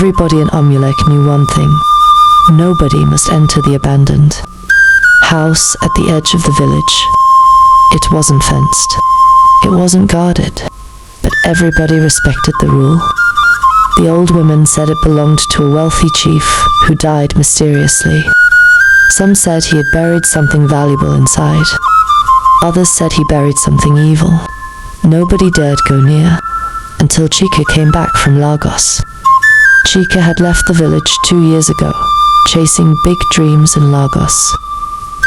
Everybody in Amulek knew one thing. Nobody must enter the abandoned house at the edge of the village. It wasn't fenced. It wasn't guarded. But everybody respected the rule. The old women said it belonged to a wealthy chief who died mysteriously. Some said he had buried something valuable inside. Others said he buried something evil. Nobody dared go near until Chika came back from Lagos. Chika had left the village 2 years ago, chasing big dreams in Lagos.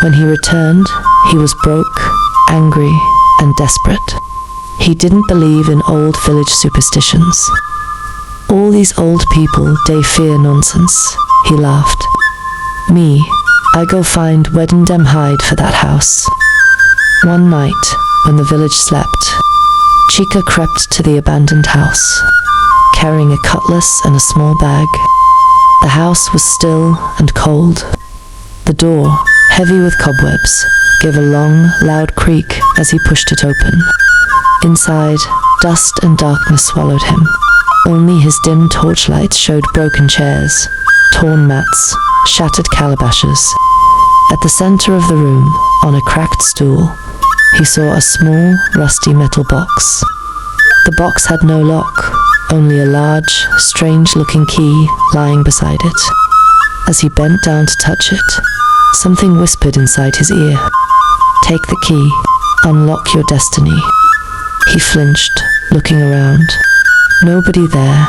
When he returned, he was broke, angry, and desperate. He didn't believe in old village superstitions. All these old people, they fear nonsense, he laughed. Me, I go find Wedden dem hide for that house. One night, when the village slept, Chika crept to the abandoned house, carrying a cutlass and a small bag. The house was still and cold. The door, heavy with cobwebs, gave a long, loud creak as he pushed it open. Inside, dust and darkness swallowed him. Only his dim torchlight showed broken chairs, torn mats, shattered calabashes. At the center of the room, on a cracked stool, he saw a small, rusty metal box. The box had no lock, only a large, strange-looking key lying beside it. As he bent down to touch it, something whispered inside his ear. "Take the key, unlock your destiny." He flinched, looking around. Nobody there.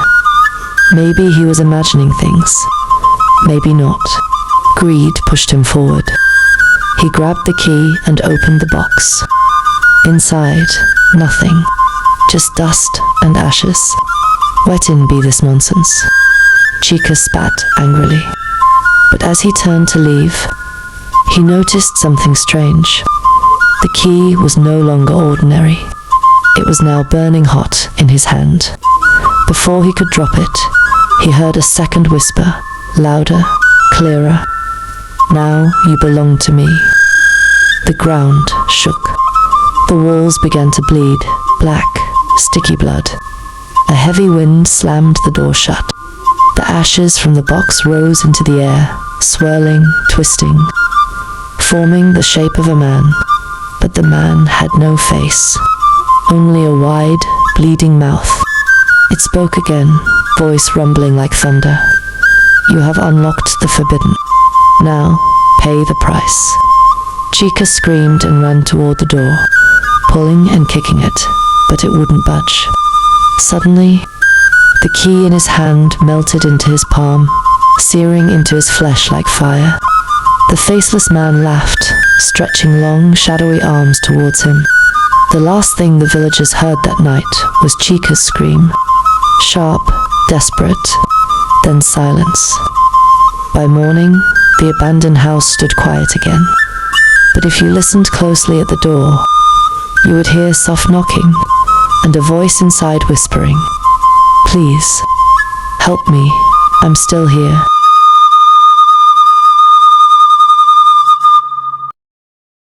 Maybe he was imagining things. Maybe not. Greed pushed him forward. He grabbed the key and opened the box. Inside, nothing. Just dust and ashes. Wetin be this nonsense? Chika spat angrily. But as he turned to leave, he noticed something strange. The key was no longer ordinary. It was now burning hot in his hand. Before he could drop it, he heard a second whisper, louder, clearer. "Now you belong to me." The ground shook. The walls began to bleed, black, sticky blood. A heavy wind slammed the door shut. The ashes from the box rose into the air, swirling, twisting, forming the shape of a man. But the man had no face, only a wide, bleeding mouth. It spoke again, voice rumbling like thunder. "You have unlocked the forbidden. Now, pay the price." Chika screamed and ran toward the door, pulling and kicking it, but it wouldn't budge. Suddenly, the key in his hand melted into his palm, searing into his flesh like fire. The faceless man laughed, stretching long, shadowy arms towards him. The last thing the villagers heard that night was Chika's scream. Sharp, desperate, then silence. By morning, the abandoned house stood quiet again. But if you listened closely at the door, you would hear soft knocking and a voice inside whispering, "Please, help me, I'm still here."